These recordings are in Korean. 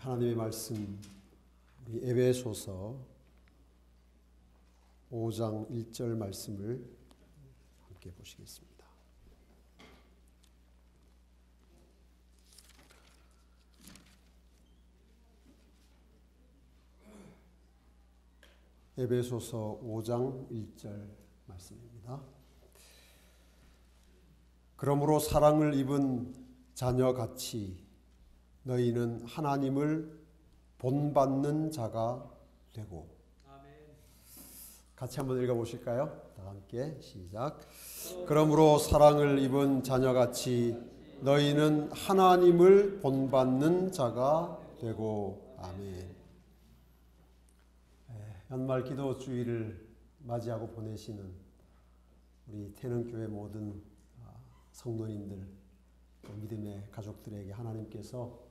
하나님의 말씀 우리 에베소서 5장 1절 말씀을 함께 보시겠습니다. 에베소서 5장 1절 말씀입니다. 그러므로 사랑을 입은 자녀같이 너희는 하나님을 본받는 자가 되고. 같이 한번 읽어보실까요? 다 함께 시작. 그러므로 사랑을 입은 자녀같이 너희는 하나님을 본받는 자가 되고. 아멘. 연말 기도 주일을 맞이하고 보내시는 우리 태능교회 모든 성도님들, 믿음의 가족들에게 하나님께서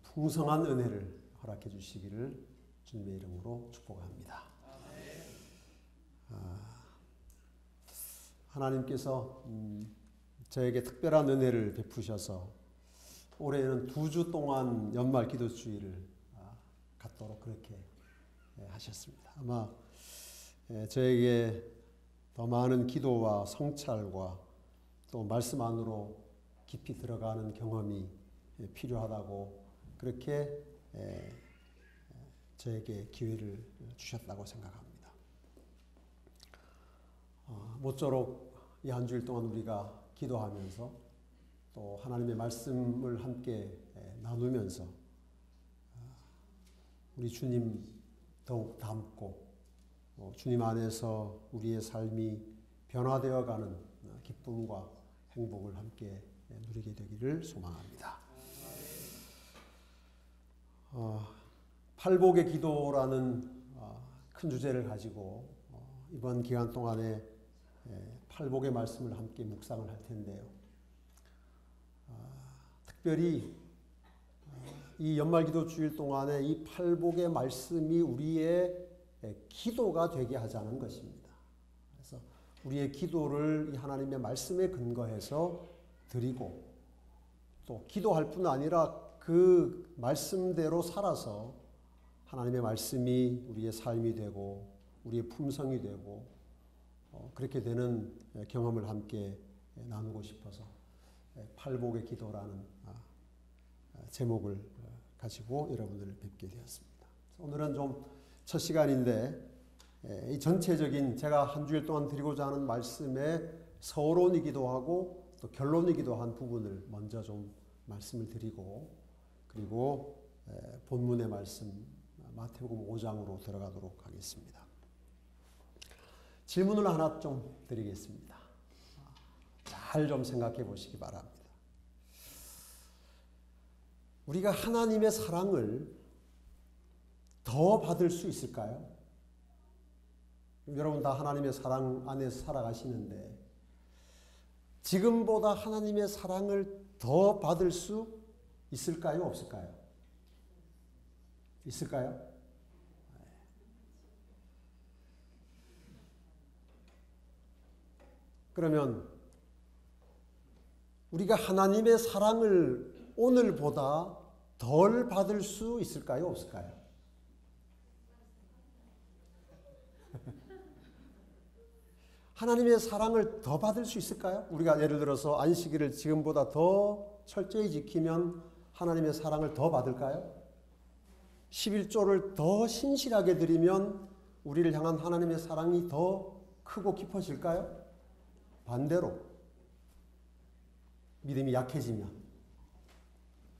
풍성한 은혜를 허락해 주시기를 주님의 이름으로 축복합니다. 하나님께서 저에게 특별한 은혜를 베푸셔서 올해는 2주 동안 연말 기도주의를 갖도록 그렇게 하셨습니다. 아마 저에게 더 많은 기도와 성찰과 또 말씀 안으로 깊이 들어가는 경험이 필요하다고 그렇게 저에게 기회를 주셨다고 생각합니다. 모쪼록 이 한 주일 동안 우리가 기도하면서 또 하나님의 말씀을 함께 나누면서 우리 주님 더욱 닮고 주님 안에서 우리의 삶이 변화되어가는 기쁨과 행복을 함께 누리게 되기를 소망합니다. 팔복의 기도라는 큰 주제를 가지고 이번 기간 동안에 팔복의 말씀을 함께 묵상을 할 텐데요. 특별히 이 연말기도 주일 동안에 이 팔복의 말씀이 우리의 기도가 되게 하자는 것입니다. 그래서 우리의 기도를 이 하나님의 말씀에 근거해서 드리고 또 기도할 뿐 아니라 그 말씀대로 살아서 하나님의 말씀이 우리의 삶이 되고 우리의 품성이 되고 그렇게 되는 경험을 함께 나누고 싶어서 팔복의 기도라는 제목을 가지고 여러분들을 뵙게 되었습니다. 오늘은 좀 첫 시간인데 이 전체적인 제가 한 주일 동안 드리고자 하는 말씀의 서론이기도 하고 또 결론이기도 한 부분을 먼저 좀 말씀을 드리고 그리고 본문의 말씀 마태복음 5장으로 들어가도록 하겠습니다. 질문을 하나 좀 드리겠습니다. 잘 좀 생각해 보시기 바랍니다. 우리가 하나님의 사랑을 더 받을 수 있을까요? 여러분 다 하나님의 사랑 안에서 살아가시는데 지금보다 하나님의 사랑을 더 받을 수 있을까요? 없을까요? 있을까요? 그러면 우리가 하나님의 사랑을 오늘보다 덜 받을 수 있을까요? 없을까요? 하나님의 사랑을 더 받을 수 있을까요? 우리가 예를 들어서 안식일을 지금보다 더 철저히 지키면 하나님의 사랑을 더 받을까요? 11조를 더 신실하게 드리면 우리를 향한 하나님의 사랑이 더 크고 깊어질까요? 반대로 믿음이 약해지면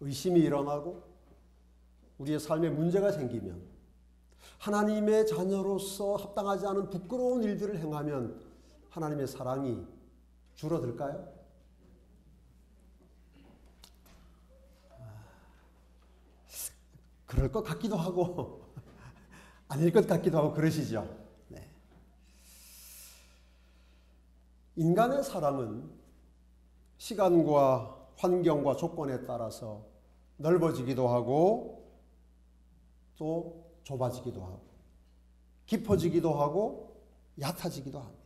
의심이 일어나고 우리의 삶에 문제가 생기면 하나님의 자녀로서 합당하지 않은 부끄러운 일들을 행하면 하나님의 사랑이 줄어들까요? 그럴 것 같기도 하고 아닐 것 같기도 하고 그러시죠. 네. 인간의 사랑은 시간과 환경과 조건에 따라서 넓어지기도 하고 또 좁아지기도 하고 깊어지기도 하고 얕아지기도 합니다.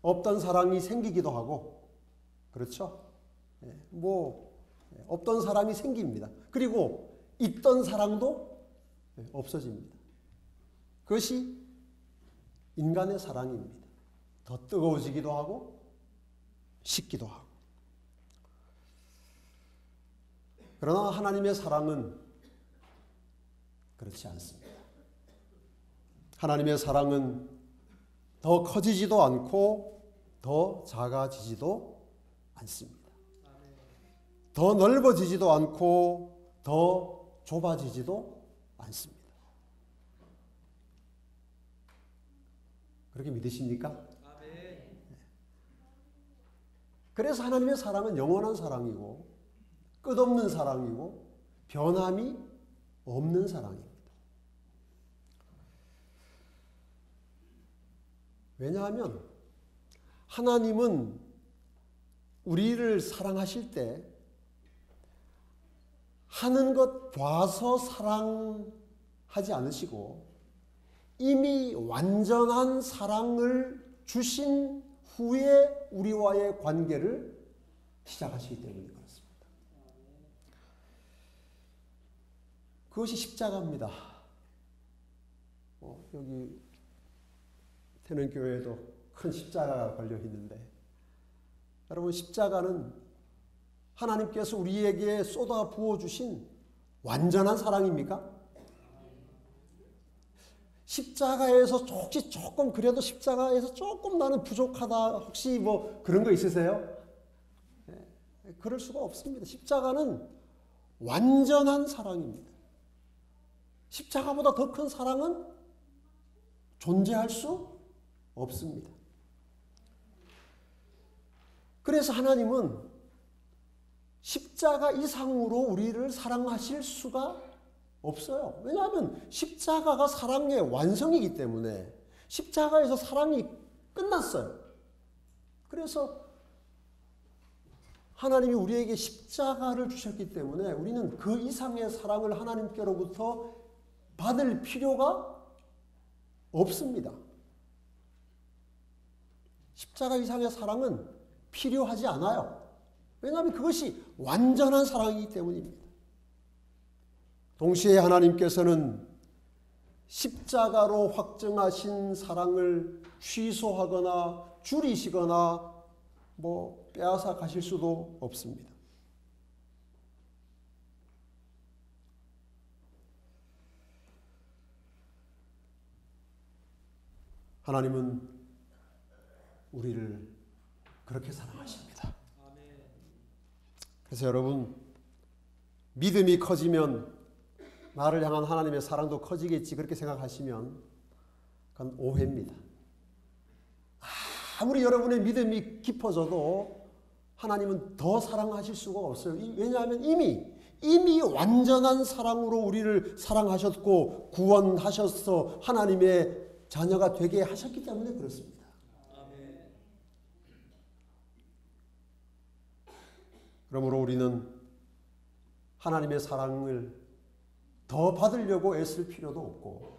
없던 사랑이 생기기도 하고 그렇죠? 뭐 없던 사랑이 생깁니다. 그리고 있던 사랑도 없어집니다. 그것이 인간의 사랑입니다. 더 뜨거워지기도 하고 식기도 하고. 그러나 하나님의 사랑은 그렇지 않습니다. 하나님의 사랑은 더 커지지도 않고 더 작아지지도 않습니다. 더 넓어지지도 않고 더 좁아지지도 않습니다. 그렇게 믿으십니까? 그래서 하나님의 사랑은 영원한 사랑이고 끝없는 사랑이고 변함이 없는 사랑입니다. 왜냐하면 하나님은 우리를 사랑하실 때 하는 것 봐서 사랑하지 않으시고 이미 완전한 사랑을 주신 후에 우리와의 관계를 시작하시기 때문에 그렇습니다. 그것이 십자가입니다. 여기 태능교회에도 큰 십자가가 걸려 있는데, 여러분, 십자가는 하나님께서 우리에게 쏟아 부어주신 완전한 사랑입니까? 십자가에서 혹시 조금, 그래도 십자가에서 조금 나는 부족하다, 혹시 뭐 그런 거 있으세요? 그럴 수가 없습니다. 십자가는 완전한 사랑입니다. 십자가보다 더 큰 사랑은 존재할 수 없습니다. 그래서 하나님은 십자가 이상으로 우리를 사랑하실 수가 없어요. 왜냐하면 십자가가 사랑의 완성이기 때문에 십자가에서 사랑이 끝났어요. 그래서 하나님이 우리에게 십자가를 주셨기 때문에 우리는 그 이상의 사랑을 하나님께로부터 받을 필요가 없습니다. 십자가 이상의 사랑은 필요하지 않아요. 왜냐하면 그것이 완전한 사랑이기 때문입니다. 동시에 하나님께서는 십자가로 확정하신 사랑을 취소하거나 줄이시거나 빼앗아 가실 수도 없습니다. 하나님은 우리를 그렇게 사랑하십니다. 그래서 여러분, 믿음이 커지면 나를 향한 하나님의 사랑도 커지겠지, 그렇게 생각하시면 그건 오해입니다. 아무리 여러분의 믿음이 깊어져도 하나님은 더 사랑하실 수가 없어요. 왜냐하면 이미 완전한 사랑으로 우리를 사랑하셨고 구원하셔서 하나님의 자녀가 되게 하셨기 때문에 그렇습니다. 그러므로 우리는 하나님의 사랑을 더 받으려고 애쓸 필요도 없고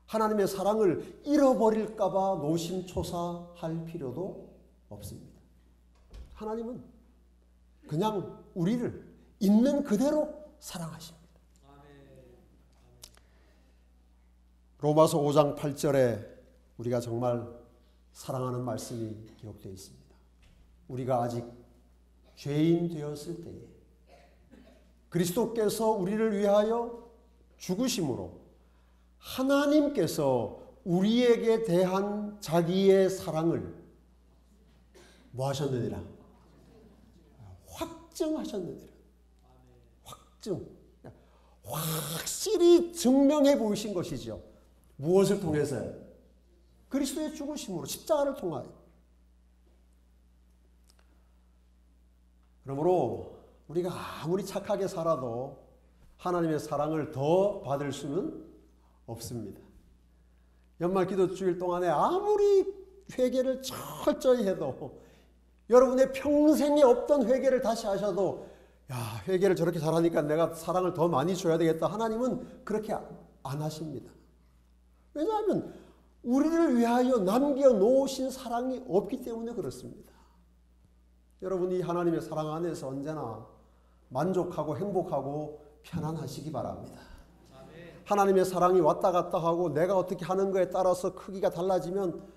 하나님의 사랑을 잃어버릴까 봐 노심초사할 필요도 없습니다. 하나님은 그냥 우리를 있는 그대로 사랑하십니다. 로마서 5장 8절에 우리가 정말 사랑하는 말씀이 기록되어 있습니다. 우리가 아직 죄인 되었을 때에 그리스도께서 우리를 위하여 죽으심으로 하나님께서 우리에게 대한 자기의 사랑을 뭐 하셨느니라? 확증하셨느니라. 확실히 증명해 보이신 것이죠. 무엇을 통해서요? 그리스도의 죽으심으로, 십자가를 통하여. 그러므로 우리가 아무리 착하게 살아도 하나님의 사랑을 더 받을 수는 없습니다. 연말 기도 주일 동안에 아무리 회개를 철저히 해도 여러분의 평생에 없던 회개를 다시 하셔도 회개를 저렇게 잘하니까 내가 사랑을 더 많이 줘야 되겠다. 하나님은 그렇게 안 하십니다. 왜냐하면 우리를 위하여 남겨놓으신 사랑이 없기 때문에 그렇습니다. 여러분이 하나님의 사랑 안에서 언제나 만족하고 행복하고 편안하시기 바랍니다. 하나님의 사랑이 왔다 갔다 하고 내가 어떻게 하는 거에 따라서 크기가 달라지면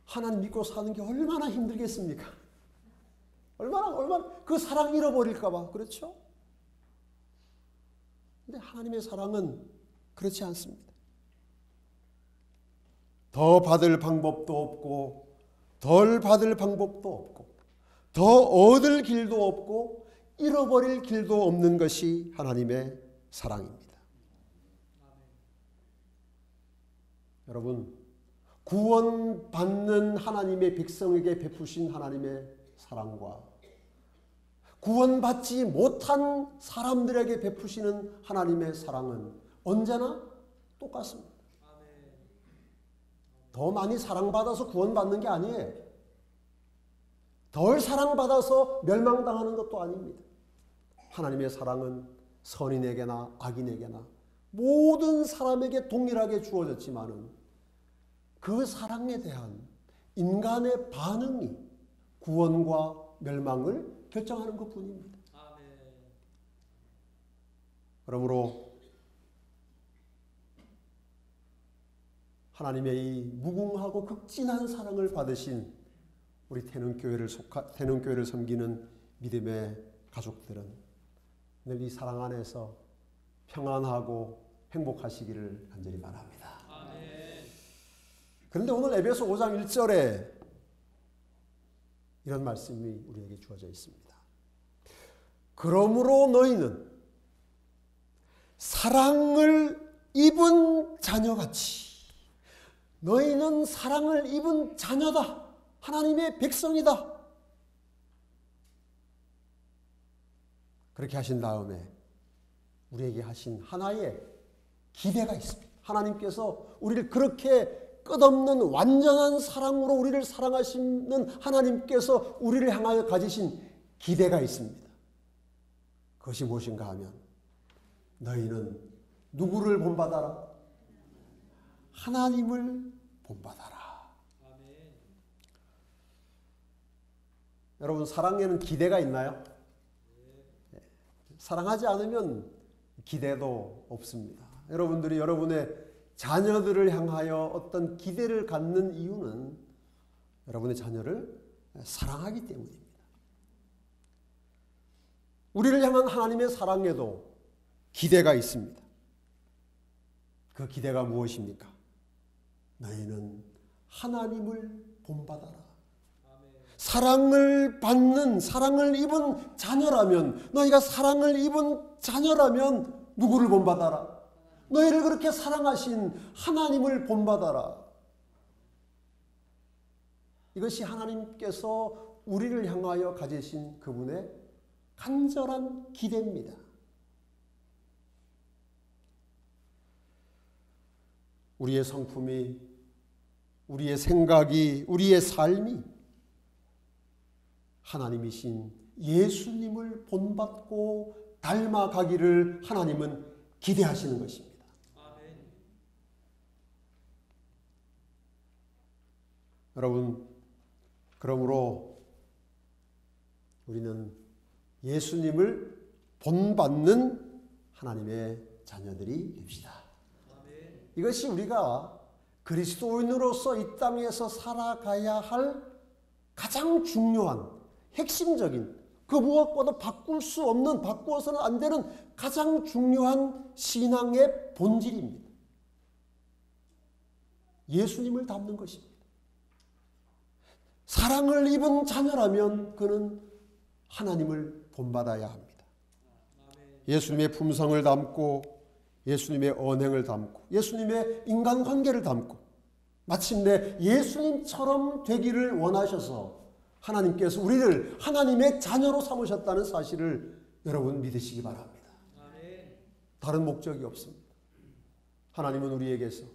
하나님 믿고 사는 게 얼마나 힘들겠습니까? 얼마나 그 사랑 잃어버릴까 봐. 그렇죠? 근데 하나님의 사랑은 그렇지 않습니다. 더 받을 방법도 없고 덜 받을 방법도 없고 더 얻을 길도 없고 잃어버릴 길도 없는 것이 하나님의 사랑입니다. 여러분, 구원받는 하나님의 백성에게 베푸신 하나님의 사랑과 구원받지 못한 사람들에게 베푸시는 하나님의 사랑은 언제나 똑같습니다. 더 많이 사랑받아서 구원받는 게 아니에요. 덜 사랑받아서 멸망당하는 것도 아닙니다. 하나님의 사랑은 선인에게나 악인에게나 모든 사람에게 동일하게 주어졌지만은 그 사랑에 대한 인간의 반응이 구원과 멸망을 결정하는 것뿐입니다. 그러므로 하나님의 이 무궁하고 극진한 사랑을 받으신 우리 태능교회를 섬기는 믿음의 가족들은 늘 이 사랑 안에서 평안하고 행복하시기를 간절히 바랍니다. 그런데 오늘 에베소 5장 1절에 이런 말씀이 우리에게 주어져 있습니다. 그러므로 너희는 사랑을 입은 자녀같이, 너희는 사랑을 입은 자녀다. 하나님의 백성이다. 그렇게 하신 다음에 우리에게 하신 하나의 기대가 있습니다. 하나님께서 우리를 그렇게 끝없는 완전한 사랑으로 우리를 사랑하시는 하나님께서 우리를 향하여 가지신 기대가 있습니다. 그것이 무엇인가 하면 너희는 누구를 본받아라? 하나님을 본받아라. 여러분, 사랑에는 기대가 있나요? 사랑하지 않으면 기대도 없습니다. 여러분들이 여러분의 자녀들을 향하여 어떤 기대를 갖는 이유는 여러분의 자녀를 사랑하기 때문입니다. 우리를 향한 하나님의 사랑에도 기대가 있습니다. 그 기대가 무엇입니까? 너희는 하나님을 본받아라. 사랑을 받는, 사랑을 입은 자녀라면, 너희가 사랑을 입은 자녀라면 누구를 본받아라? 너희를 그렇게 사랑하신 하나님을 본받아라. 이것이 하나님께서 우리를 향하여 가지신 그분의 간절한 기대입니다. 우리의 성품이, 우리의 생각이, 우리의 삶이 하나님이신 예수님을 본받고 닮아가기를 하나님은 기대하시는 것입니다. 여러분, 그러므로 우리는 예수님을 본받는 하나님의 자녀들이 됩시다. 이것이 우리가 그리스도인으로서 이 땅에서 살아가야 할 가장 중요한 핵심적인, 그 무엇과도 바꿀 수 없는, 바꾸어서는 안 되는 가장 중요한 신앙의 본질입니다. 예수님을 닮는 것입니다. 사랑을 입은 자녀라면 그는 하나님을 본받아야 합니다. 예수님의 품성을 담고 예수님의 언행을 담고 예수님의 인간관계를 담고 마침내 예수님처럼 되기를 원하셔서 하나님께서 우리를 하나님의 자녀로 삼으셨다는 사실을 여러분 믿으시기 바랍니다. 다른 목적이 없습니다. 하나님은 우리에게서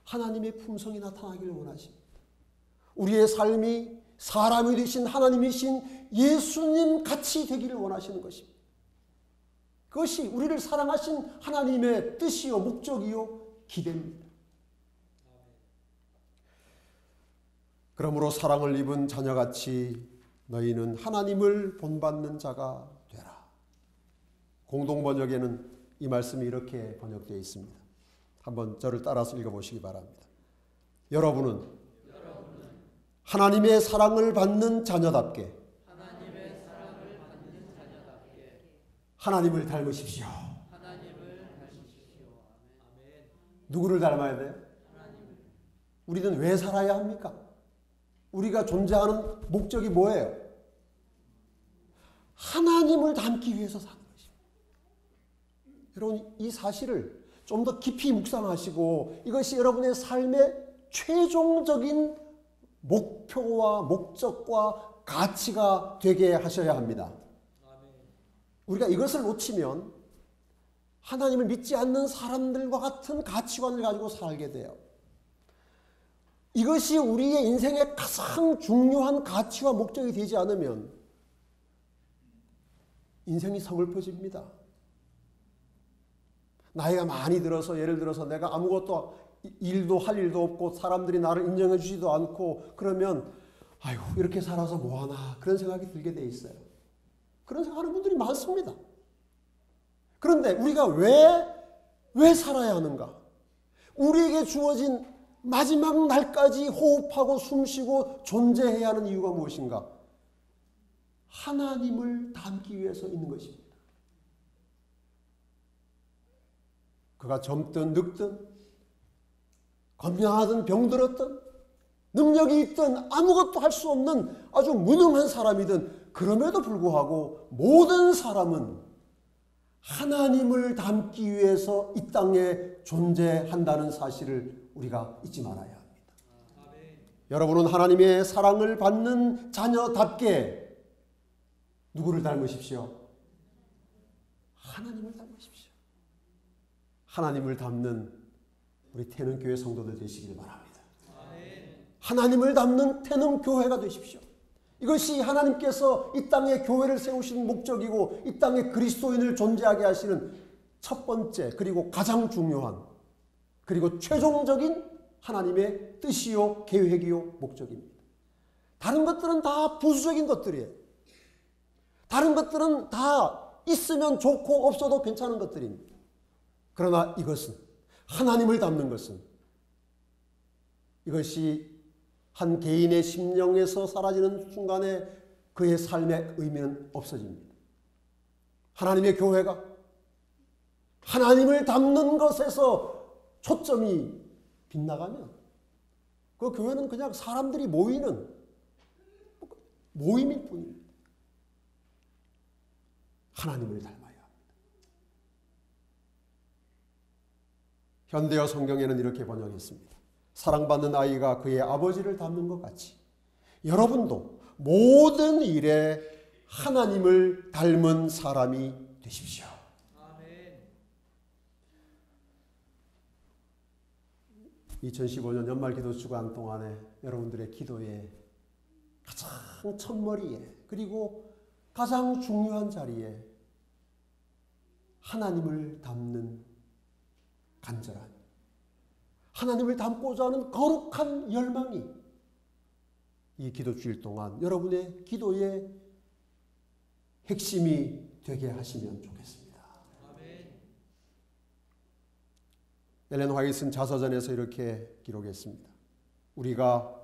하나님의 품성이 나타나기를 원하십니다. 우리의 삶이 사람이 되신 하나님이신 예수님 같이 되기를 원하시는 것입니다. 그것이 우리를 사랑하신 하나님의 뜻이요 목적이요 기대입니다. 그러므로 사랑을 입은 자녀같이 너희는 하나님을 본받는 자가 되라. 공동번역에는 이 말씀이 이렇게 번역되어 있습니다. 한번 저를 따라서 읽어보시기 바랍니다. 여러분은 하나님의 사랑을 받는 자녀답게 하나님을 닮으십시오. 누구를 닮아야 돼요? 우리는 왜 살아야 합니까? 우리가 존재하는 목적이 뭐예요? 하나님을 닮기 위해서 사는 것입니다. 여러분, 이 사실을 좀 더 깊이 묵상하시고 이것이 여러분의 삶의 최종적인 목표와 목적과 가치가 되게 하셔야 합니다. 우리가 이것을 놓치면 하나님을 믿지 않는 사람들과 같은 가치관을 가지고 살게 돼요. 이것이 우리의 인생의 가장 중요한 가치와 목적이 되지 않으면 인생이 서글퍼집니다. 나이가 많이 들어서 예를 들어서 내가 아무것도 일도 할 일도 없고 사람들이 나를 인정해 주지도 않고 그러면 아이고 이렇게 살아서 뭐하나 그런 생각이 들게 돼 있어요. 그런 생각하는 분들이 많습니다. 그런데 우리가 왜 살아야 하는가? 우리에게 주어진 마지막 날까지 호흡하고 숨쉬고 존재해야 하는 이유가 무엇인가? 하나님을 닮기 위해서 있는 것입니다. 그가 젊든 늙든 건강하든 병들었든 능력이 있든 아무것도 할 수 없는 아주 무능한 사람이든 그럼에도 불구하고 모든 사람은 하나님을 닮기 위해서 이 땅에 존재한다는 사실을 우리가 잊지 말아야 합니다. 여러분은 하나님의 사랑을 받는 자녀답게 누구를 닮으십시오? 하나님을 닮으십시오. 하나님을 닮는 우리 태능교회 성도들 되시길 바랍니다. 하나님을 닮는 태능교회가 되십시오. 이것이 하나님께서 이 땅에 교회를 세우시는 목적이고 이 땅에 그리스도인을 존재하게 하시는 첫 번째 그리고 가장 중요한 그리고 최종적인 하나님의 뜻이요 계획이요 목적입니다. 다른 것들은 다 부수적인 것들이에요. 다른 것들은 다 있으면 좋고 없어도 괜찮은 것들입니다. 그러나 이것은 하나님을 닮는 것은 이것이 한 개인의 심령에서 사라지는 순간에 그의 삶의 의미는 없어집니다. 하나님의 교회가 하나님을 닮는 것에서 초점이 빗나가면 그 교회는 그냥 사람들이 모이는 모임일 뿐입니다. 하나님을 닮아야 합니다. 현대어 성경에는 이렇게 번역했습니다. 사랑받는 아이가 그의 아버지를 닮는 것 같이 여러분도 모든 일에 하나님을 닮은 사람이 되십시오. 아멘. 2015년 연말 기도 주간 동안에 여러분들의 기도에 가장 첫머리에 그리고 가장 중요한 자리에 하나님을 닮는 간절한 하나님을 닮고자 하는 거룩한 열망이 이 기도 주일 동안 여러분의 기도의 핵심이 되게 하시면 좋겠습니다. 아멘. 엘렌 화이트는 자서전에서 이렇게 기록했습니다. 우리가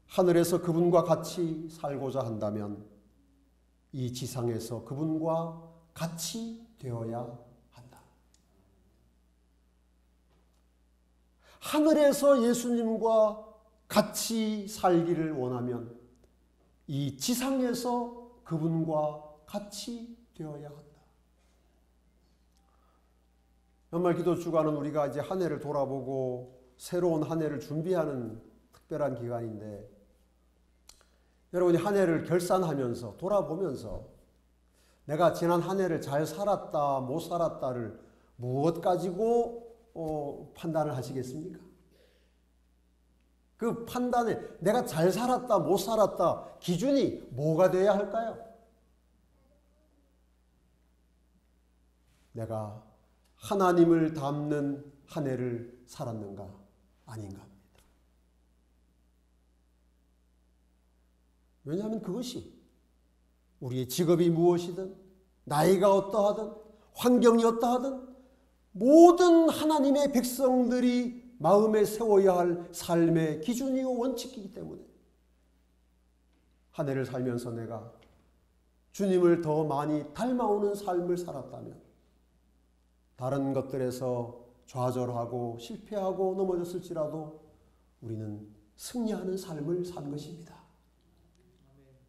하늘에서 그분과 같이 살고자 한다면 이 지상에서 그분과 같이 되어야 한다. 하늘에서 예수님과 같이 살기를 원하면 이 지상에서 그분과 같이 되어야 한다. 연말 기도 주간은 우리가 이제 한 해를 돌아보고 새로운 한 해를 준비하는 특별한 기간인데 여러분이 한 해를 결산하면서 돌아보면서 내가 지난 한 해를 잘 살았다 못 살았다를 무엇 가지고 판단을 하시겠습니까? 그 판단에 내가 잘 살았다 못 살았다 기준이 뭐가 되어야 할까요? 내가 하나님을 닮는 한 해를 살았는가 아닌가 합니다. 왜냐하면 그것이 우리의 직업이 무엇이든 나이가 어떠하든 환경이 어떠하든 모든 하나님의 백성들이 마음에 세워야 할 삶의 기준이요 원칙이기 때문에 한 해를 살면서 내가 주님을 더 많이 닮아오는 삶을 살았다면 다른 것들에서 좌절하고 실패하고 넘어졌을지라도 우리는 승리하는 삶을 산 것입니다.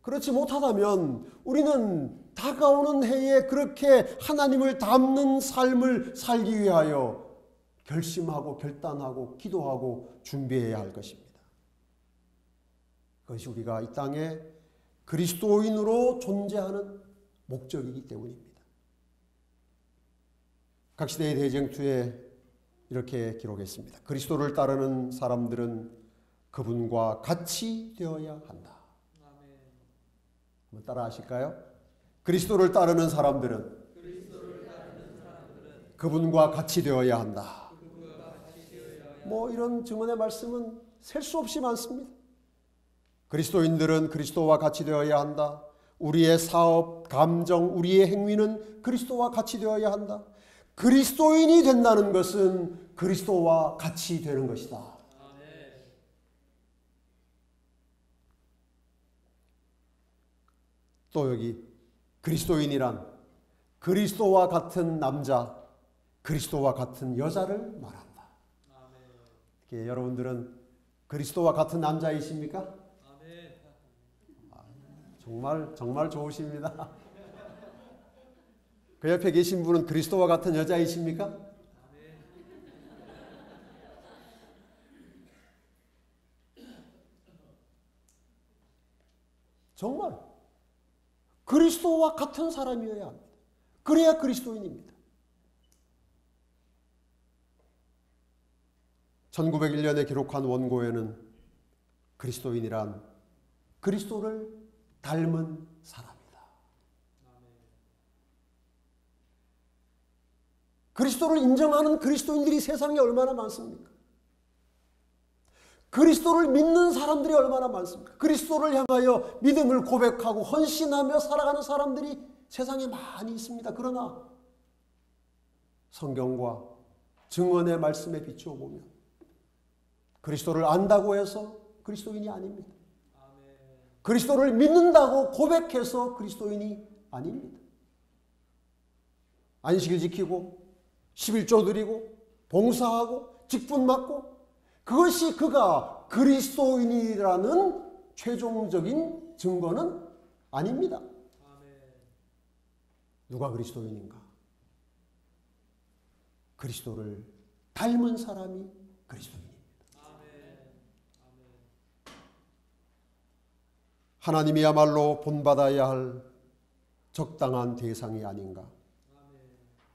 그렇지 못하다면 우리는 다가오는 해에 그렇게 하나님을 닮는 삶을 살기 위하여 결심하고 결단하고 기도하고 준비해야 할 것입니다. 그것이 우리가 이 땅에 그리스도인으로 존재하는 목적이기 때문입니다. 각시대의 대쟁투에 이렇게 기록했습니다. 그리스도를 따르는 사람들은 그분과 같이 되어야 한다. 한번 따라 하실까요? 그리스도를 따르는 사람들은 그분과 같이 되어야 한다. 뭐 이런 증언의 말씀은 셀 수 없이 많습니다. 그리스도인들은 그리스도와 같이 되어야 한다. 우리의 사업, 감정, 우리의 행위는 그리스도와 같이 되어야 한다. 그리스도인이 된다는 것은 그리스도와 같이 되는 것이다. 또 여기 그리스도인이란 그리스도와 같은 남자, 그리스도와 같은 여자를 말한다. 이렇게 여러분들은 그리스도와 같은 남자이십니까? 정말 좋으십니다. 그 옆에 계신 분은 그리스도와 같은 여자이십니까? 정말 그리스도와 같은 사람이어야 합니다. 그래야 그리스도인입니다. 1901년에 기록한 원고에는 그리스도인이란 그리스도를 닮은 사람이다. 그리스도를 인정하는 그리스도인들이 세상에 얼마나 많습니까? 그리스도를 믿는 사람들이 얼마나 많습니까? 그리스도를 향하여 믿음을 고백하고 헌신하며 살아가는 사람들이 세상에 많이 있습니다. 그러나 성경과 증언의 말씀에 비추어 보면 그리스도를 안다고 해서 그리스도인이 아닙니다. 그리스도를 믿는다고 고백해서 그리스도인이 아닙니다. 안식일 지키고 11조 드리고 봉사하고 직분 맡고 그것이 그가 그리스도인이라는 최종적인 증거는 아닙니다. 누가 그리스도인인가? 그리스도를 닮은 사람이 그리스도인입니다. 하나님이야말로 본받아야 할 적당한 대상이 아닌가?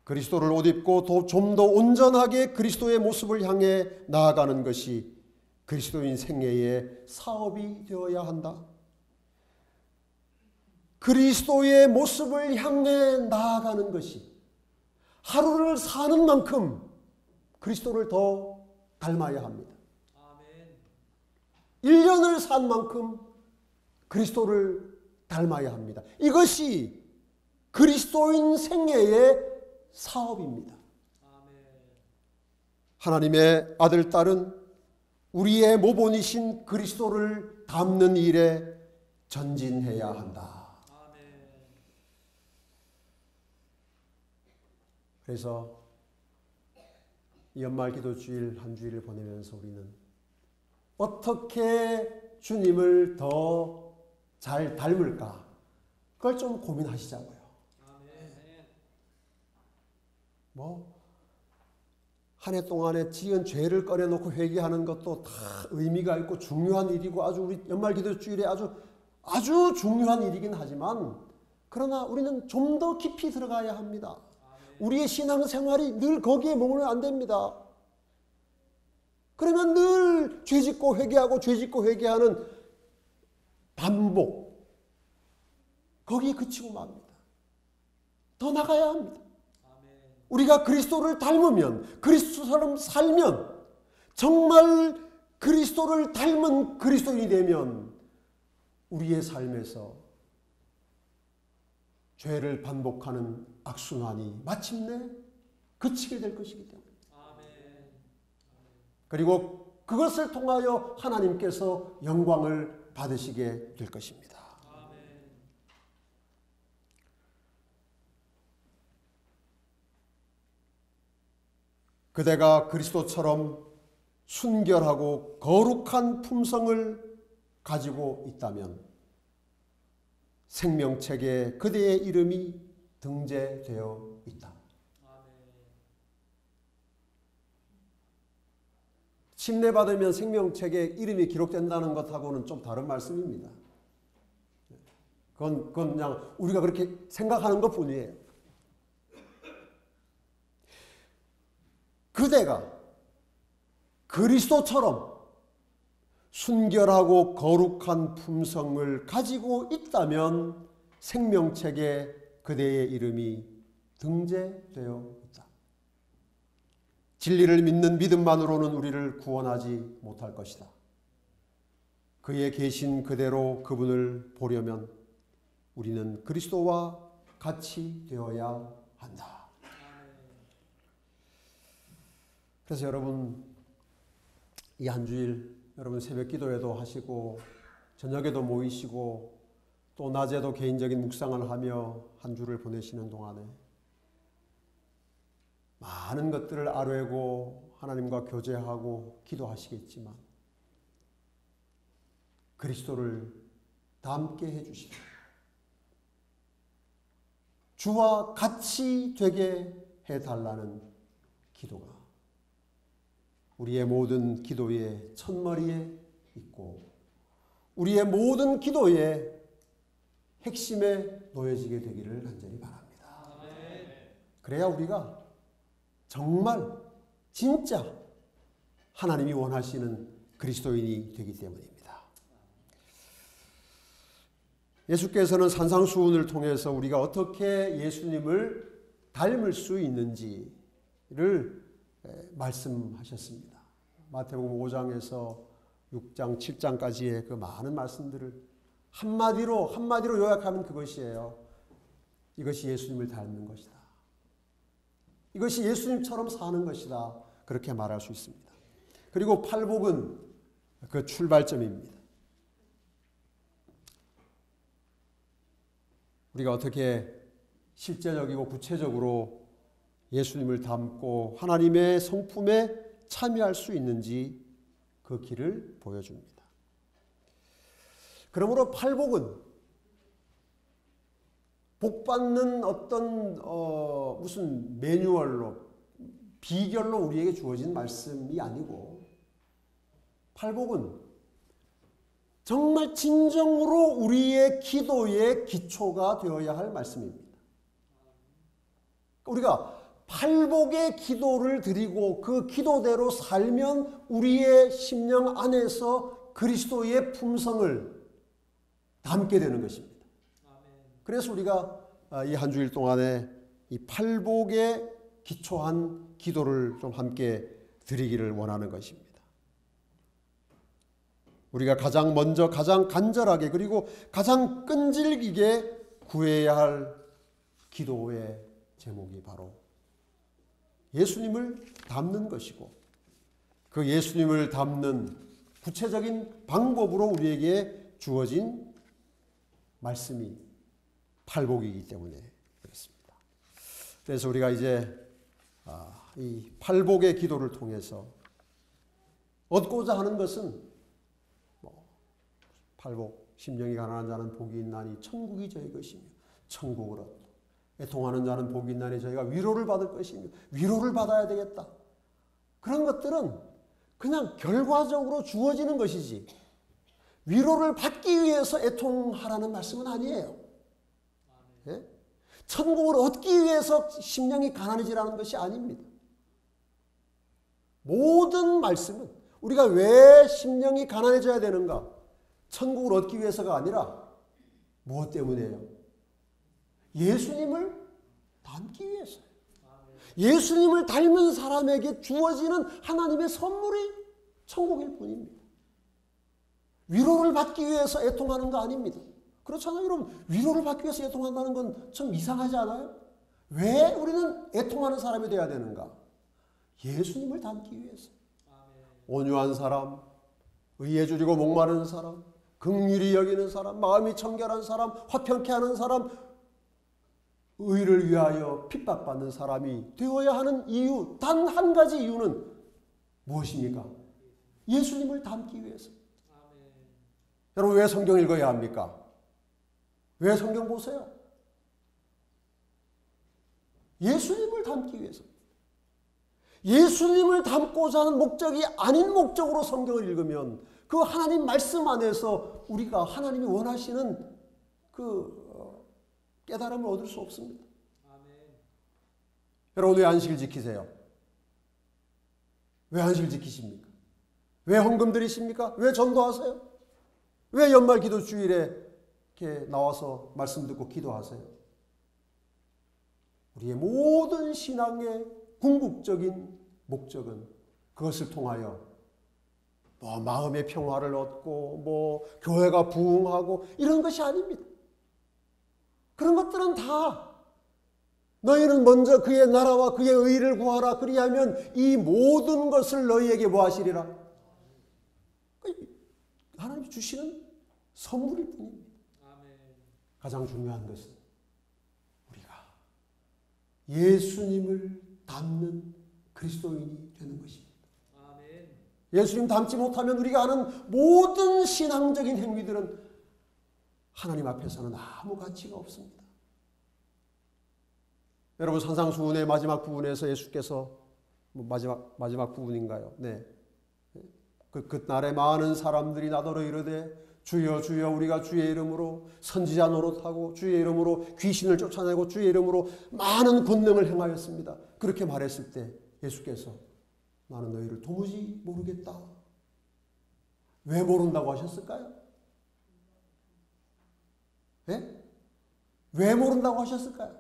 그리스도를 옷 입고 좀 더 온전하게 그리스도의 모습을 향해 나아가는 것이 그리스도인 생애의 사업이 되어야 한다. 그리스도의 모습을 향해 나아가는 것이 하루를 사는 만큼 그리스도를 더 닮아야 합니다. 1년을 산 만큼 그리스도를 닮아야 합니다. 이것이 그리스도인 생애의 사업입니다. 하나님의 아들, 딸은 우리의 모본이신 그리스도를 닮는 일에 전진해야 한다. 그래서 연말 기도주일 한 주일을 보내면서 우리는 어떻게 주님을 더 잘 닮을까? 그걸 좀 고민하시자고요. 한 해 동안에 지은 죄를 꺼내놓고 회개하는 것도 다 의미가 있고 중요한 일이고 아주 우리 연말 기도주일에 아주 중요한 일이긴 하지만 그러나 우리는 좀 더 깊이 들어가야 합니다. 우리의 신앙생활이 늘 거기에 머물면 안 됩니다. 그러면 늘 죄짓고 회개하고 죄짓고 회개하는 반복, 거기에 그치고 맙니다. 더 나가야 합니다. 우리가 그리스도를 닮으면, 그리스도처럼 살면, 정말 그리스도를 닮은 그리스도인이 되면 우리의 삶에서 죄를 반복하는 악순환이 마침내 그치게 될 것이기 때문에. 그리고 그것을 통하여 하나님께서 영광을 받으시게 될 것입니다. 그대가 그리스도처럼 순결하고 거룩한 품성을 가지고 있다면 생명책에 그대의 이름이 등재되어 있다. 침례받으면 생명책에 이름이 기록된다는 것하고는 좀 다른 말씀입니다. 그건 그냥 우리가 그렇게 생각하는 것뿐이에요. 그대가 그리스도처럼 순결하고 거룩한 품성을 가지고 있다면 생명책에 그대의 이름이 등재되어 있다. 진리를 믿는 믿음만으로는 우리를 구원하지 못할 것이다. 그의 계신 그대로 그분을 보려면 우리는 그리스도와 같이 되어야 한다. 그래서 여러분, 이 한 주일 여러분 새벽 기도회도 하시고 저녁에도 모이시고 또 낮에도 개인적인 묵상을 하며 한 주를 보내시는 동안에 많은 것들을 아뢰고 하나님과 교제하고 기도하시겠지만 그리스도를 닮게 해주시라. 주와 같이 되게 해달라는 기도가 우리의 모든 기도의 첫머리에 있고 우리의 모든 기도의 핵심에 놓여지게 되기를 간절히 바랍니다. 그래야 우리가 정말 진짜 하나님이 원하시는 그리스도인이 되기 때문입니다. 예수께서는 산상수훈을 통해서 우리가 어떻게 예수님을 닮을 수 있는지를 말씀하셨습니다. 마태복음 5장에서 6장, 7장까지의 그 많은 말씀들을 한마디로 요약하면 그것이에요. 이것이 예수님을 닮는 것이다. 이것이 예수님처럼 사는 것이다. 그렇게 말할 수 있습니다. 그리고 팔복은 그 출발점입니다. 우리가 어떻게 실제적이고 구체적으로 예수님을 닮고 하나님의 성품에 참여할 수 있는지 그 길을 보여줍니다. 그러므로 팔복은 복받는 어떤 무슨 매뉴얼로 비결로 우리에게 주어진 말씀이 아니고 팔복은 정말 진정으로 우리의 기도의 기초가 되어야 할 말씀입니다. 우리가 팔복의 기도를 드리고 그 기도대로 살면 우리의 심령 안에서 그리스도의 품성을 담게 되는 것입니다. 그래서 우리가 이 한 주일 동안에 이 팔복에 기초한 기도를 좀 함께 드리기를 원하는 것입니다. 우리가 가장 먼저 가장 간절하게 그리고 가장 끈질기게 구해야 할 기도의 제목이 바로 예수님을 닮는 것이고 그 예수님을 닮는 구체적인 방법으로 우리에게 주어진 말씀이 팔복이기 때문에 그렇습니다. 그래서 우리가 이제 이 팔복의 기도를 통해서 얻고자 하는 것은 팔복, 심령이 가난한 자는 복이 있나니 천국이 저희 것이며 천국을 얻고 애통하는 자는 복이 있나니 저희가 위로를 받을 것이며 위로를 받아야 되겠다. 그런 것들은 그냥 결과적으로 주어지는 것이지 위로를 받기 위해서 애통하라는 말씀은 아니에요. 예? 천국을 얻기 위해서 심령이 가난해지라는 것이 아닙니다. 모든 말씀은 우리가 왜 심령이 가난해져야 되는가? 천국을 얻기 위해서가 아니라 무엇 때문이에요? 예수님을 닮기 위해서요. 예수님을 닮은 사람에게 주어지는 하나님의 선물이 천국일 뿐입니다. 위로를 받기 위해서 애통하는 거 아닙니다. 그렇잖아요. 여러분, 위로를 받기 위해서 애통한다는 건 좀 이상하지 않아요? 왜 우리는 애통하는 사람이 되어야 되는가? 예수님을 닮기 위해서. 온유한 사람, 의에 줄이고 목마른 사람, 긍휼히 여기는 사람, 마음이 청결한 사람, 화평케 하는 사람, 의를 위하여 핍박받는 사람이 되어야 하는 이유, 단 한 가지 이유는 무엇입니까? 예수님을 닮기 위해서. 여러분, 왜 성경 읽어야 합니까? 왜 성경 보세요? 예수님을 닮기 위해서. 예수님을 닮고자 하는 목적이 아닌 목적으로 성경을 읽으면 그 하나님 말씀 안에서 우리가 하나님이 원하시는 그 깨달음을 얻을 수 없습니다. 여러분, 왜 안식일 지키세요? 왜 안식일 지키십니까? 왜 헌금 드리십니까? 왜 전도하세요? 왜 연말 기도 주일에 이렇게 나와서 말씀 듣고 기도하세요? 우리의 모든 신앙의 궁극적인 목적은 그것을 통하여 마음의 평화를 얻고 교회가 부흥하고 이런 것이 아닙니다. 그런 것들은 다 너희는 먼저 그의 나라와 그의 의를 구하라. 그리하면 이 모든 것을 너희에게 뭐 하시리라? 하나님이 주시는 선물일 뿐입니다. 가장 중요한 것은 우리가 예수님을 닮는 그리스도인이 되는 것입니다. 예수님 닮지 못하면 우리가 하는 모든 신앙적인 행위들은 하나님 앞에서는 아무 가치가 없습니다. 여러분, 산상수훈의 마지막 부분에서 예수께서 마지막 부분인가요? 네. 그날에 많은 사람들이 나더러 이르되 주여 주여 우리가 주의 이름으로 선지자 노릇하고 주의 이름으로 귀신을 쫓아내고 주의 이름으로 많은 권능을 행하였습니다. 그렇게 말했을 때 예수께서 나는 너희를 도무지 모르겠다. 왜 모른다고 하셨을까요? 네? 왜 모른다고 하셨을까요?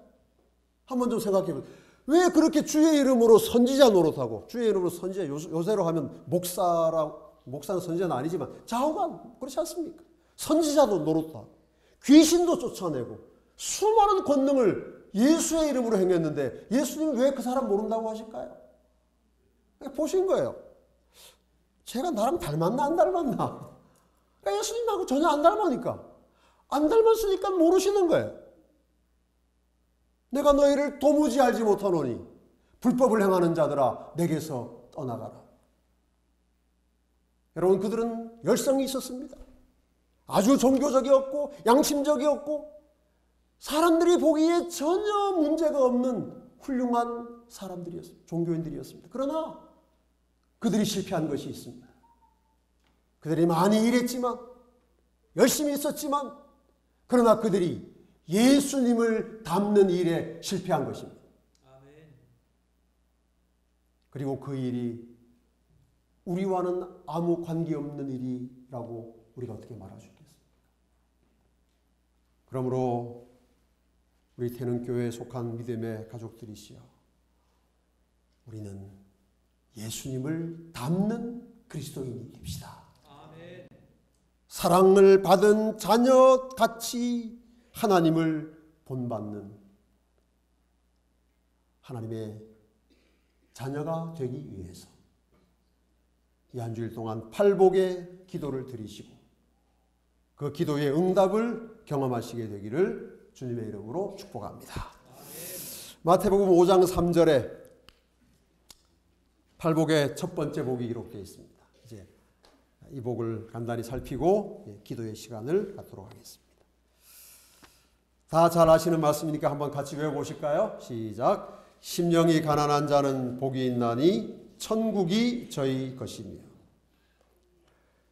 한번 좀 생각해 보세요. 왜 그렇게 주의 이름으로 선지자 노릇하고 주의 이름으로 선지자, 요새로 하면 목사는 선지자는 아니지만 좌우간 그렇지 않습니까? 선지자도 노릇하고 귀신도 쫓아내고 수많은 권능을 예수의 이름으로 행했는데 예수님은 왜 그 사람 모른다고 하실까요? 보신 거예요. 제가 나랑 닮았나 안 닮았나? 그러니까 예수님하고 전혀 안 닮으니까. 안 닮았으니까 모르시는 거예요. 내가 너희를 도무지 알지 못하노니 불법을 행하는 자들아 내게서 떠나가라. 여러분, 그들은 열성이 있었습니다. 아주 종교적이었고 양심적이었고 사람들이 보기에 전혀 문제가 없는 훌륭한 사람들이었습니다. 종교인들이었습니다. 그러나 그들이 실패한 것이 있습니다. 그들이 많이 일했지만 열심히 있었지만 그러나 그들이 예수님을 닮는 일에 실패한 것입니다. 그리고 그 일이 우리와는 아무 관계없는 일이라고 우리가 어떻게 말할 수 있겠습니까? 그러므로 우리 태능교회에 속한 믿음의 가족들이시여, 우리는 예수님을 닮는 그리스도인이 됩시다. 아멘. 사랑을 받은 자녀같이 하나님을 본받는 하나님의 자녀가 되기 위해서 이 한 주일 동안 팔복의 기도를 드리시고 그 기도의 응답을 경험하시게 되기를 주님의 이름으로 축복합니다. 마태복음 5장 3절에 팔복의 첫 번째 복이 기록되어 있습니다. 이제 이 복을 간단히 살피고 기도의 시간을 갖도록 하겠습니다. 다 잘 아시는 말씀이니까 한번 같이 외워보실까요? 시작. 심령이 가난한 자는 복이 있나니 천국이 저희 것이며.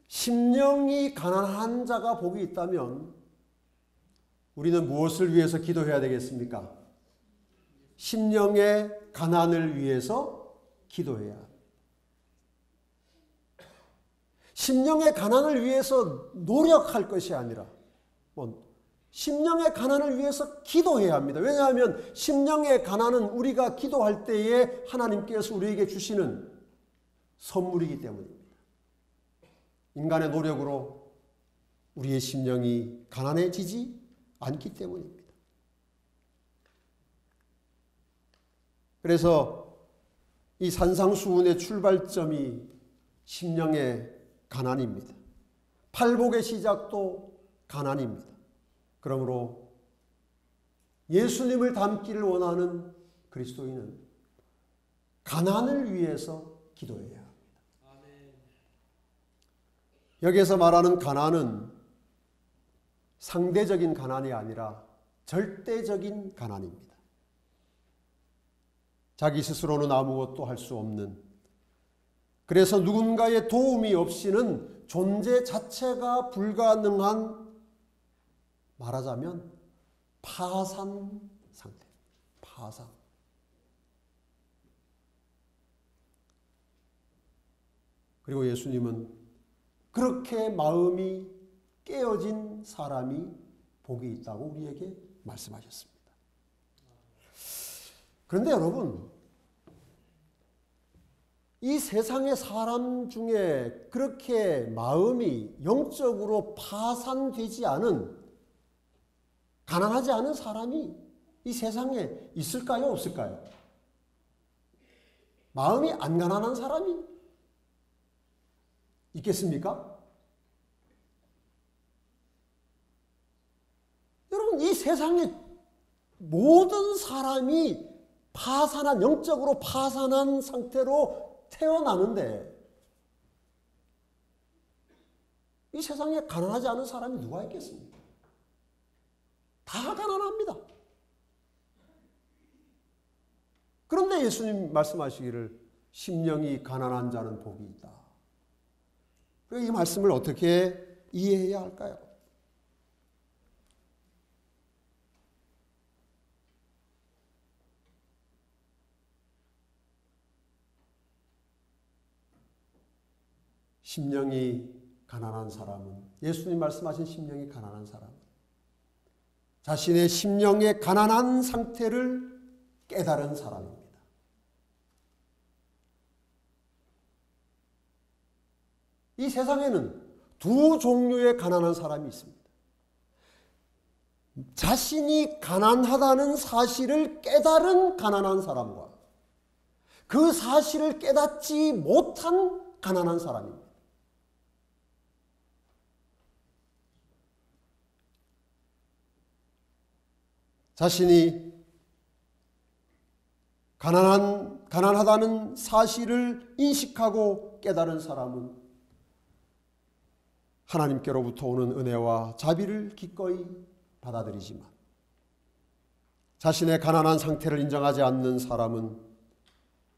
심령이 가난한 자가 복이 있다면 우리는 무엇을 위해서 기도해야 되겠습니까? 심령의 가난을 위해서 기도해야 합니다. 심령의 가난을 위해서 노력할 것이 아니라 심령의 가난을 위해서 기도해야 합니다. 왜냐하면 심령의 가난은 우리가 기도할 때에 하나님께서 우리에게 주시는 선물이기 때문입니다. 인간의 노력으로 우리의 심령이 가난해지지 않기 때문입니다. 그래서 이 산상수훈의 출발점이 심령의 가난입니다. 팔복의 시작도 가난입니다. 그러므로 예수님을 닮기를 원하는 그리스도인은 가난을 위해서 기도해야 합니다. 여기에서 말하는 가난은 상대적인 가난이 아니라 절대적인 가난입니다. 자기 스스로는 아무것도 할 수 없는, 그래서 누군가의 도움이 없이는 존재 자체가 불가능한, 말하자면 파산 상태. 파산. 그리고 예수님은 그렇게 마음이 깨어진 사람이 복이 있다고 우리에게 말씀하셨습니다. 그런데 여러분, 이 세상의 사람 중에 그렇게 마음이 영적으로 파산되지 않은, 가난하지 않은 사람이 이 세상에 있을까요? 없을까요? 마음이 안 가난한 사람이 있겠습니까? 여러분, 이 세상의 모든 사람이 파산한, 영적으로 파산한 상태로 태어나는데 이 세상에 가난하지 않은 사람이 누가 있겠습니까? 다 가난합니다. 그런데 예수님 말씀하시기를 심령이 가난한 자는 복이 있다. 그리고 이 말씀을 어떻게 이해해야 할까요? 심령이 가난한 사람은, 예수님 말씀하신 심령이 가난한 사람은 자신의 심령의 가난한 상태를 깨달은 사람입니다. 이 세상에는 두 종류의 가난한 사람이 있습니다. 자신이 가난하다는 사실을 깨달은 가난한 사람과 그 사실을 깨닫지 못한 가난한 사람입니다. 자신이 가난하다는 사실을 인식하고 깨달은 사람은 하나님께로부터 오는 은혜와 자비를 기꺼이 받아들이지만, 자신의 가난한 상태를 인정하지 않는 사람은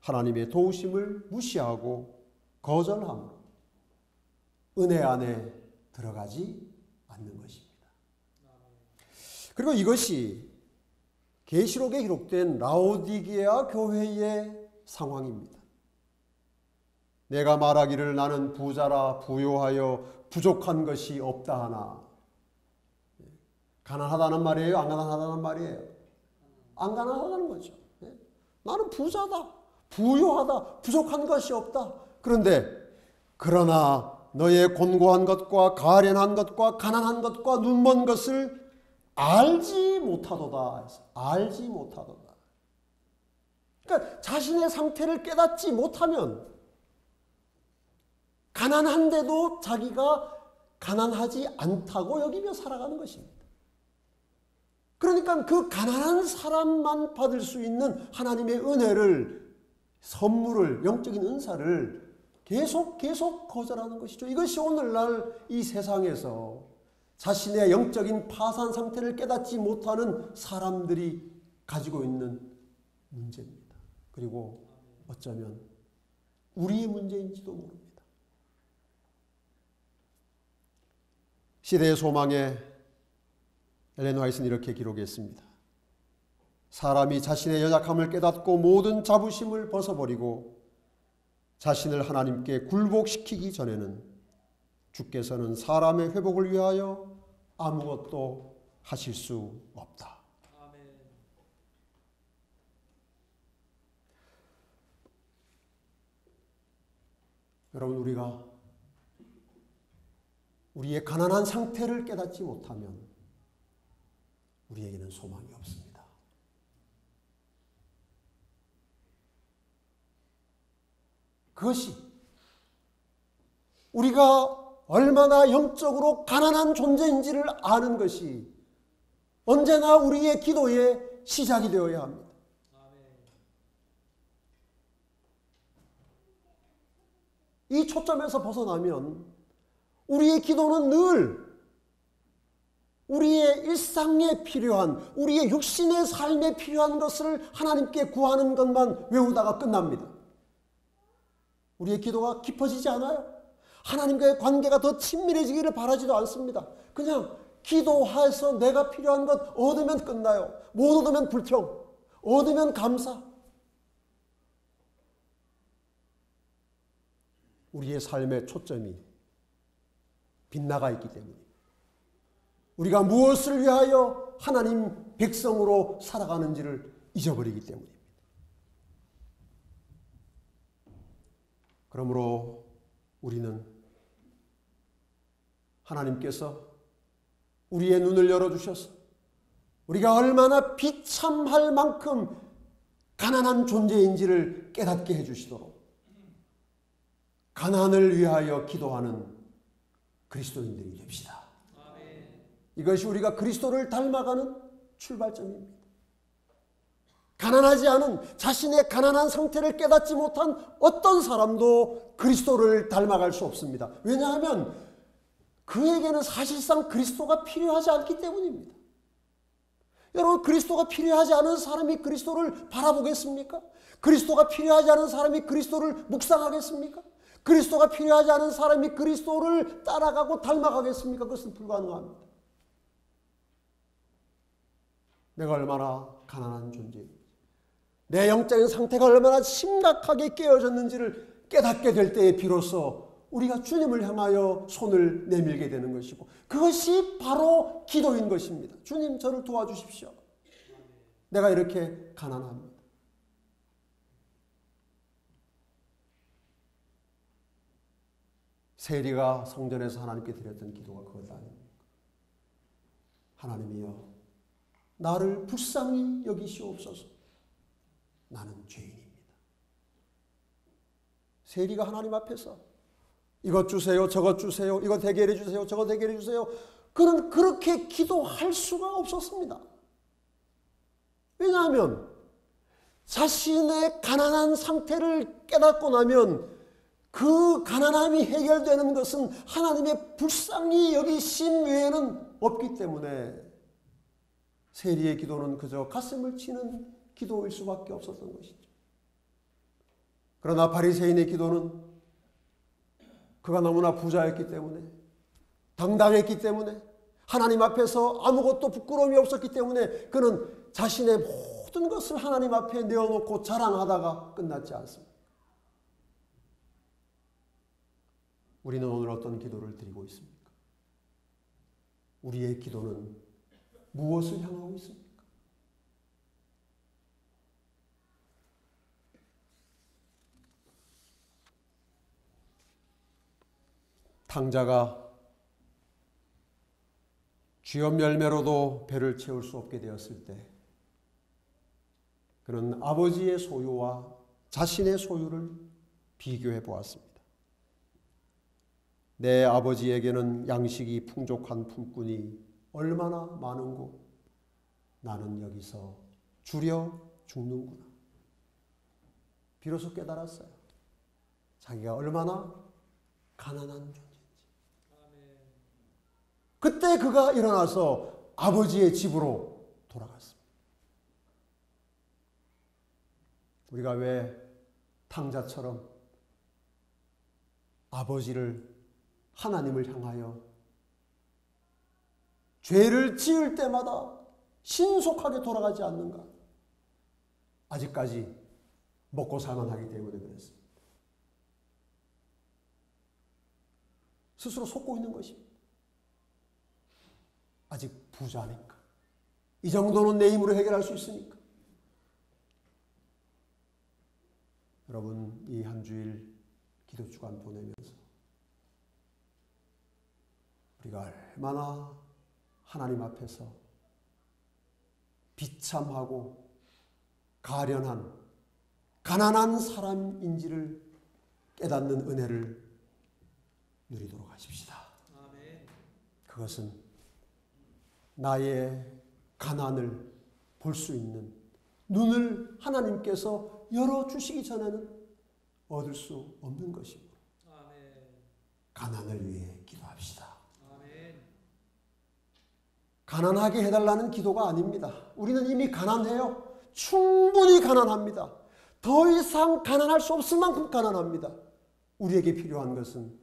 하나님의 도우심을 무시하고 거절함으로 은혜 안에 들어가지 않는 것입니다. 그리고 이것이 계시록에 기록된 라오디게아 교회의 상황입니다. 내가 말하기를 나는 부자라 부요하여 부족한 것이 없다 하나. 가난하다는 말이에요? 안 가난하다는 말이에요? 안 가난하다는 거죠. 나는 부자다, 부요하다, 부족한 것이 없다. 그러나 너의 곤고한 것과 가련한 것과 가난한 것과 눈먼 것을 알지 못하도다. 알지 못하도다. 그러니까 자신의 상태를 깨닫지 못하면 가난한데도 자기가 가난하지 않다고 여기며 살아가는 것입니다. 그러니까 그 가난한 사람만 받을 수 있는 하나님의 은혜를, 선물을, 영적인 은사를 계속 거절하는 것이죠. 이것이 오늘날 이 세상에서 자신의 영적인 파산 상태를 깨닫지 못하는 사람들이 가지고 있는 문제입니다. 그리고 어쩌면 우리의 문제인지도 모릅니다. 시대의 소망에 엘렌 화이트는 이렇게 기록했습니다. 사람이 자신의 연약함을 깨닫고 모든 자부심을 벗어버리고 자신을 하나님께 굴복시키기 전에는 주께서는 사람의 회복을 위하여 아무것도 하실 수 없다. 아멘. 여러분, 우리가 우리의 가난한 상태를 깨닫지 못하면 우리에게는 소망이 없습니다. 그것이 우리가 얼마나 영적으로 가난한 존재인지를 아는 것이 언제나 우리의 기도의 시작이 되어야 합니다. 이 초점에서 벗어나면 우리의 기도는 늘 우리의 일상에 필요한, 우리의 육신의 삶에 필요한 것을 하나님께 구하는 것만 외우다가 끝납니다. 우리의 기도가 깊어지지 않아요. 하나님과의 관계가 더 친밀해지기를 바라지도 않습니다. 그냥 기도해서 내가 필요한 것 얻으면 끝나요. 못 얻으면 불평, 얻으면 감사. 우리의 삶의 초점이 빗나가 있기 때문입니다. 우리가 무엇을 위하여 하나님 백성으로 살아가는지를 잊어버리기 때문입니다. 그러므로 우리는 하나님께서 우리의 눈을 열어주셔서 우리가 얼마나 비참할 만큼 가난한 존재인지를 깨닫게 해주시도록 가난을 위하여 기도하는 그리스도인들이 됩시다. 이것이 우리가 그리스도를 닮아가는 출발점입니다. 가난하지 않은, 자신의 가난한 상태를 깨닫지 못한 어떤 사람도 그리스도를 닮아갈 수 없습니다. 왜냐하면 그에게는 사실상 그리스도가 필요하지 않기 때문입니다. 여러분, 그리스도가 필요하지 않은 사람이 그리스도를 바라보겠습니까? 그리스도가 필요하지 않은 사람이 그리스도를 묵상하겠습니까? 그리스도가 필요하지 않은 사람이 그리스도를 따라가고 닮아가겠습니까? 그것은 불가능합니다. 내가 얼마나 가난한 존재인지, 내 영적인 상태가 얼마나 심각하게 깨어졌는지를 깨닫게 될 때에 비로소 우리가 주님을 향하여 손을 내밀게 되는 것이고, 그것이 바로 기도인 것입니다. 주님, 저를 도와주십시오. 내가 이렇게 가난합니다. 세리가 성전에서 하나님께 드렸던 기도가 그것 아닙니까? 하나님이여, 나를 불쌍히 여기시옵소서. 나는 죄인입니다. 세리가 하나님 앞에서 이것 주세요, 저것 주세요, 이것 해결해 주세요, 저것 해결해 주세요. 그는 그렇게 기도할 수가 없었습니다. 왜냐하면 자신의 가난한 상태를 깨닫고 나면 그 가난함이 해결되는 것은 하나님의 불쌍히 여기심 외에는 없기 때문에 세리의 기도는 그저 가슴을 치는 기도일 수밖에 없었던 것이죠. 그러나 바리새인의 기도는 그가 너무나 부자였기 때문에, 당당했기 때문에, 하나님 앞에서 아무것도 부끄러움이 없었기 때문에 그는 자신의 모든 것을 하나님 앞에 내어놓고 자랑하다가 끝났지 않습니다. 우리는 오늘 어떤 기도를 드리고 있습니까? 우리의 기도는 무엇을 향하고 있습니까? 탕자가 쥐업 열매로도 배를 채울 수 없게 되었을 때 그는 아버지의 소유와 자신의 소유를 비교해 보았습니다. 내 아버지에게는 양식이 풍족한 품꾼이 얼마나 많은고 나는 여기서 줄여 죽는구나. 비로소 깨달았어요. 자기가 얼마나 가난한 존재인지. 그때 그가 일어나서 아버지의 집으로 돌아갔습니다. 우리가 왜 탕자처럼 아버지를, 하나님을 향하여 죄를 지을 때마다 신속하게 돌아가지 않는가? 아직까지 먹고 살만하기 때문에 그랬습니다. 스스로 속고 있는 것입니다. 아직 부자니까. 이 정도는 내 힘으로 해결할 수 있으니까. 여러분, 이 한 주일 기도 주간 보내면서 우리가 얼마나 하나님 앞에서 비참하고 가련한 가난한 사람인지를 깨닫는 은혜를 누리도록 하십시다. 그것은 나의 가난을 볼 수 있는 눈을 하나님께서 열어주시기 전에는 얻을 수 없는 것이고 가난을 위해 기도합시다. 가난하게 해달라는 기도가 아닙니다. 우리는 이미 가난해요. 충분히 가난합니다. 더 이상 가난할 수 없을 만큼 가난합니다. 우리에게 필요한 것은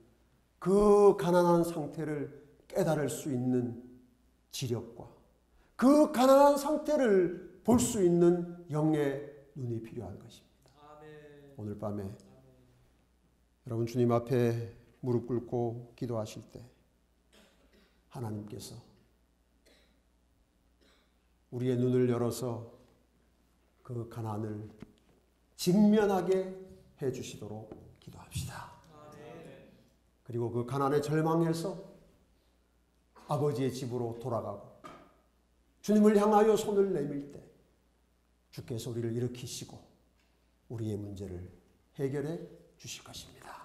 그 가난한 상태를 깨달을 수 있는 지력과 그 가난한 상태를 볼 수 있는 영의 눈이 필요한 것입니다. 오늘 밤에 여러분 주님 앞에 무릎 꿇고 기도하실 때 하나님께서 우리의 눈을 열어서 그 가난을 직면하게 해주시도록 기도합시다. 그리고 그 가난에 절망해서 아버지의 집으로 돌아가고 주님을 향하여 손을 내밀 때 주께서 우리를 일으키시고 우리의 문제를 해결해 주실 것입니다.